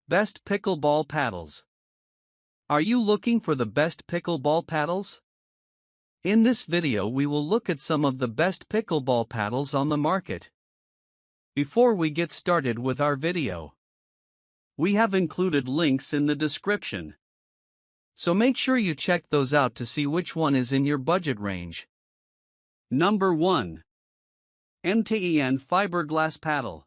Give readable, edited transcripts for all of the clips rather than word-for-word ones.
Best Pickleball Paddles. Are you looking for the best pickleball paddles? In this video we will look at some of the best pickleball paddles on the market. Before we get started with our video, we have included links in the description. So make sure you check those out to see which one is in your budget range. Number 1. MTEN Fiberglass Paddle.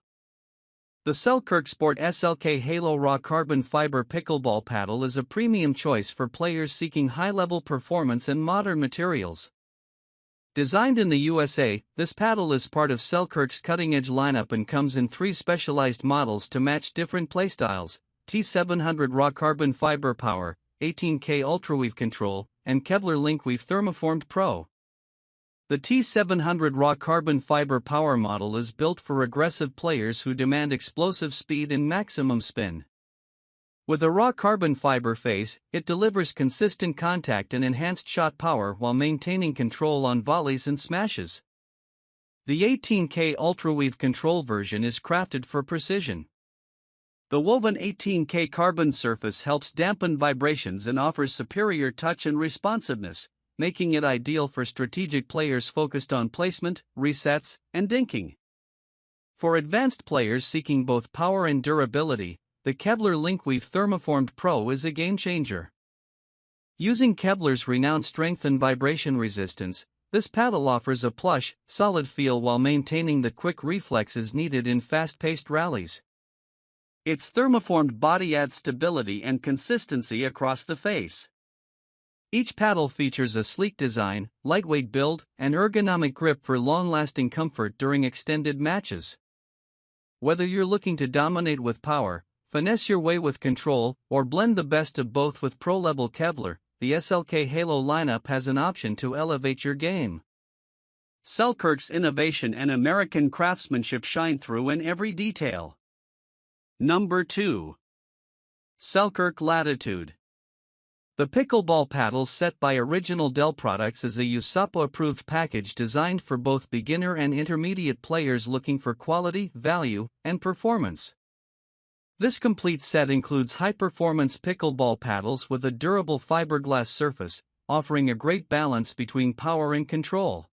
The Selkirk Sport SLK Halo Raw Carbon Fiber Pickleball Paddle is a premium choice for players seeking high-level performance and modern materials. Designed in the USA, this paddle is part of Selkirk's cutting-edge lineup and comes in 3 specialized models to match different playstyles: T700 Raw Carbon Fiber Power, 18K Ultraweave Control, and Kevlar Linkweave Thermoformed Pro. The T700 Raw Carbon Fiber Power model is built for aggressive players who demand explosive speed and maximum spin. With a raw carbon fiber face, it delivers consistent contact and enhanced shot power while maintaining control on volleys and smashes. The 18K Ultraweave Control version is crafted for precision. The woven 18K carbon surface helps dampen vibrations and offers superior touch and responsiveness, making it ideal for strategic players focused on placement, resets, and dinking. For advanced players seeking both power and durability, the Kevlar Linkweave Thermoformed Pro is a game-changer. Using Kevlar's renowned strength and vibration resistance, this paddle offers a plush, solid feel while maintaining the quick reflexes needed in fast-paced rallies. Its thermoformed body adds stability and consistency across the face. Each paddle features a sleek design, lightweight build, and ergonomic grip for long-lasting comfort during extended matches. Whether you're looking to dominate with power, finesse your way with control, or blend the best of both with pro-level Kevlar, the SLK Halo lineup has an option to elevate your game. Selkirk's innovation and American craftsmanship shine through in every detail. Number 2. Selkirk Latitude. The pickleball paddle set by Original Dell Products is a USAPA-approved package designed for both beginner and intermediate players looking for quality, value, and performance. This complete set includes high-performance pickleball paddles with a durable fiberglass surface, offering a great balance between power and control.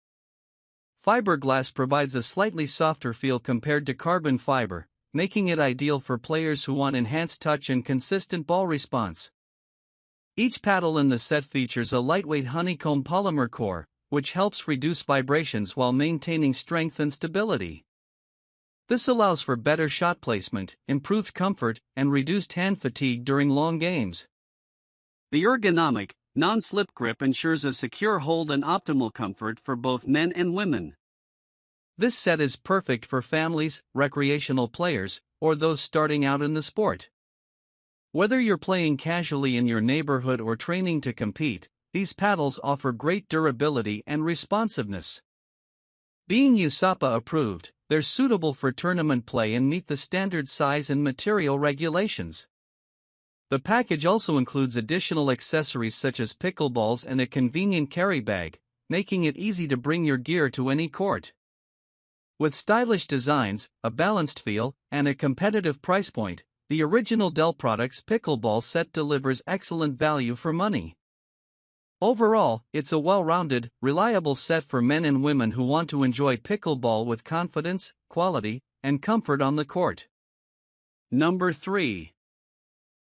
Fiberglass provides a slightly softer feel compared to carbon fiber, making it ideal for players who want enhanced touch and consistent ball response. Each paddle in the set features a lightweight honeycomb polymer core, which helps reduce vibrations while maintaining strength and stability. This allows for better shot placement, improved comfort, and reduced hand fatigue during long games. The ergonomic, non-slip grip ensures a secure hold and optimal comfort for both men and women. This set is perfect for families, recreational players, or those starting out in the sport. Whether you're playing casually in your neighborhood or training to compete, these paddles offer great durability and responsiveness. Being USAPA approved, they're suitable for tournament play and meet the standard size and material regulations. The package also includes additional accessories such as pickleballs and a convenient carry bag, making it easy to bring your gear to any court. With stylish designs, a balanced feel, and a competitive price point, the Original Dell Products pickleball set delivers excellent value for money. Overall, it's a well-rounded, reliable set for men and women who want to enjoy pickleball with confidence, quality, and comfort on the court. Number 3.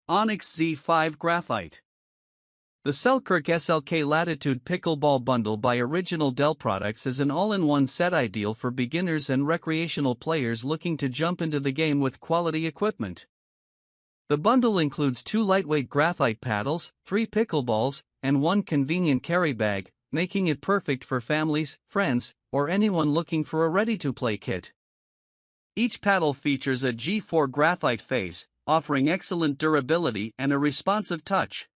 Onix Z5 Graphite. The Selkirk SLK Latitude Pickleball Bundle by Original Dell Products is an all-in-one set ideal for beginners and recreational players looking to jump into the game with quality equipment. The bundle includes 2 lightweight graphite paddles, 3 pickleballs, and 1 convenient carry bag, making it perfect for families, friends, or anyone looking for a ready-to-play kit. Each paddle features a G4 graphite face, offering excellent durability and a responsive touch.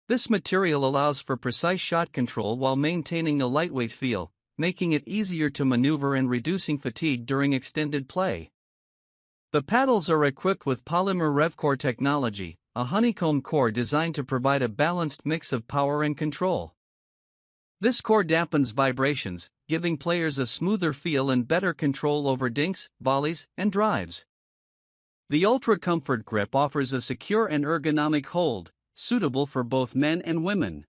This material allows for precise shot control while maintaining a lightweight feel, making it easier to maneuver and reducing fatigue during extended play. The paddles are equipped with polymer RevCore technology, a honeycomb core designed to provide a balanced mix of power and control. This core dampens vibrations, giving players a smoother feel and better control over dinks, volleys, and drives. The Ultra Comfort Grip offers a secure and ergonomic hold, suitable for both men and women.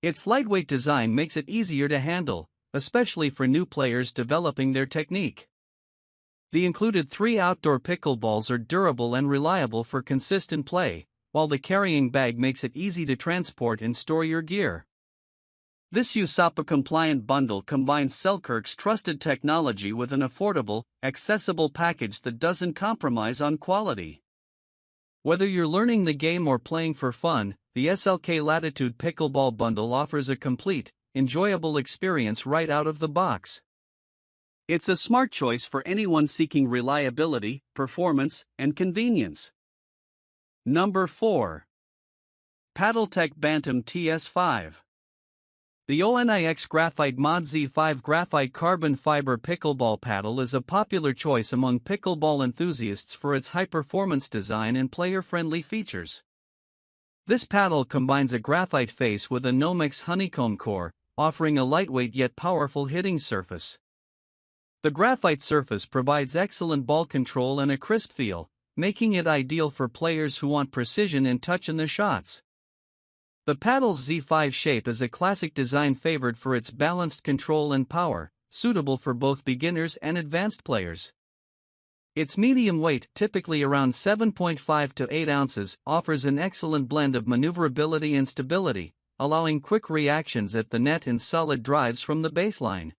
Its lightweight design makes it easier to handle, especially for new players developing their technique. The included 3 outdoor pickleballs are durable and reliable for consistent play, while the carrying bag makes it easy to transport and store your gear. This USAPA-compliant bundle combines Selkirk's trusted technology with an affordable, accessible package that doesn't compromise on quality. Whether you're learning the game or playing for fun, the Selkirk Latitude Pickleball Bundle offers a complete, enjoyable experience right out of the box. It's a smart choice for anyone seeking reliability, performance, and convenience. Number 4. Paddletek Bantam TS5. The Onix Graphite Z5 Graphite carbon fiber pickleball paddle is a popular choice among pickleball enthusiasts for its high-performance design and player-friendly features. This paddle combines a graphite face with a Nomex honeycomb core, offering a lightweight yet powerful hitting surface. The graphite surface provides excellent ball control and a crisp feel, making it ideal for players who want precision and touch in their shots. The paddle's Z5 shape is a classic design favored for its balanced control and power, suitable for both beginners and advanced players. Its medium weight, typically around 7.5 to 8 ounces, offers an excellent blend of maneuverability and stability, allowing quick reactions at the net and solid drives from the baseline.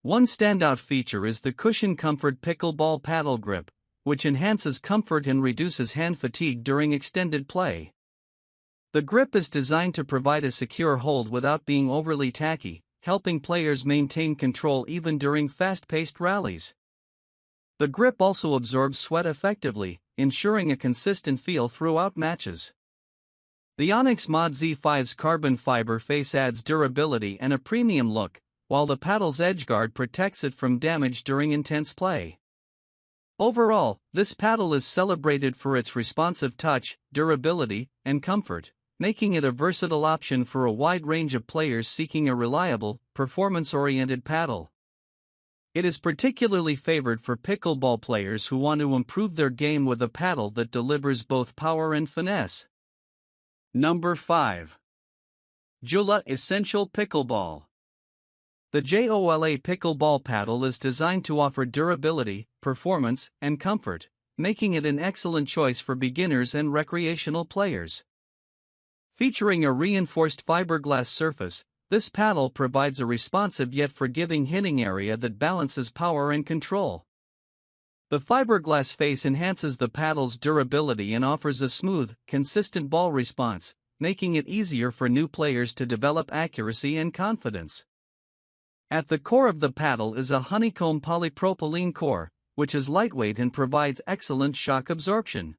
One standout feature is the Cushion Comfort Pickleball Paddle Grip, which enhances comfort and reduces hand fatigue during extended play. The grip is designed to provide a secure hold without being overly tacky, helping players maintain control even during fast-paced rallies. The grip also absorbs sweat effectively, ensuring a consistent feel throughout matches. The Onix Z5's carbon fiber face adds durability and a premium look, while the paddle's edgeguard protects it from damage during intense play. Overall, this paddle is celebrated for its responsive touch, durability, and comfort, making it a versatile option for a wide range of players seeking a reliable, performance-oriented paddle. It is particularly favored for pickleball players who want to improve their game with a paddle that delivers both power and finesse. Number 5. Joola Essential Pickleball. The Joola Pickleball paddle is designed to offer durability, performance, and comfort, making it an excellent choice for beginners and recreational players. Featuring a reinforced fiberglass surface, this paddle provides a responsive yet forgiving hitting area that balances power and control. The fiberglass face enhances the paddle's durability and offers a smooth, consistent ball response, making it easier for new players to develop accuracy and confidence. At the core of the paddle is a honeycomb polypropylene core, which is lightweight and provides excellent shock absorption.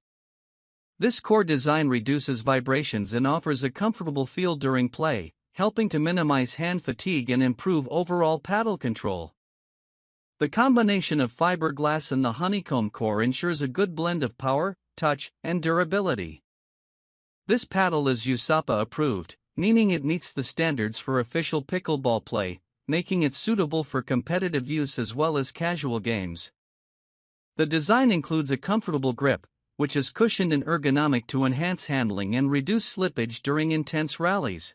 This core design reduces vibrations and offers a comfortable feel during play, helping to minimize hand fatigue and improve overall paddle control. The combination of fiberglass and the honeycomb core ensures a good blend of power, touch, and durability. This paddle is USAPA approved, meaning it meets the standards for official pickleball play, making it suitable for competitive use as well as casual games. The design includes a comfortable grip, which is cushioned and ergonomic to enhance handling and reduce slippage during intense rallies.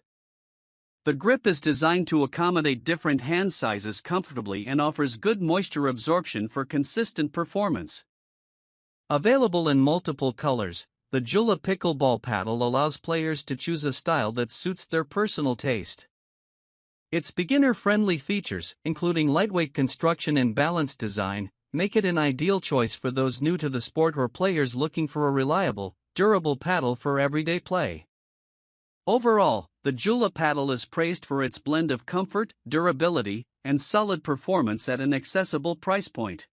The grip is designed to accommodate different hand sizes comfortably and offers good moisture absorption for consistent performance. Available in multiple colors, the Joola Pickleball paddle allows players to choose a style that suits their personal taste. Its beginner-friendly features, including lightweight construction and balanced design, make it an ideal choice for those new to the sport or players looking for a reliable, durable paddle for everyday play. Overall, the Joola paddle is praised for its blend of comfort, durability, and solid performance at an accessible price point.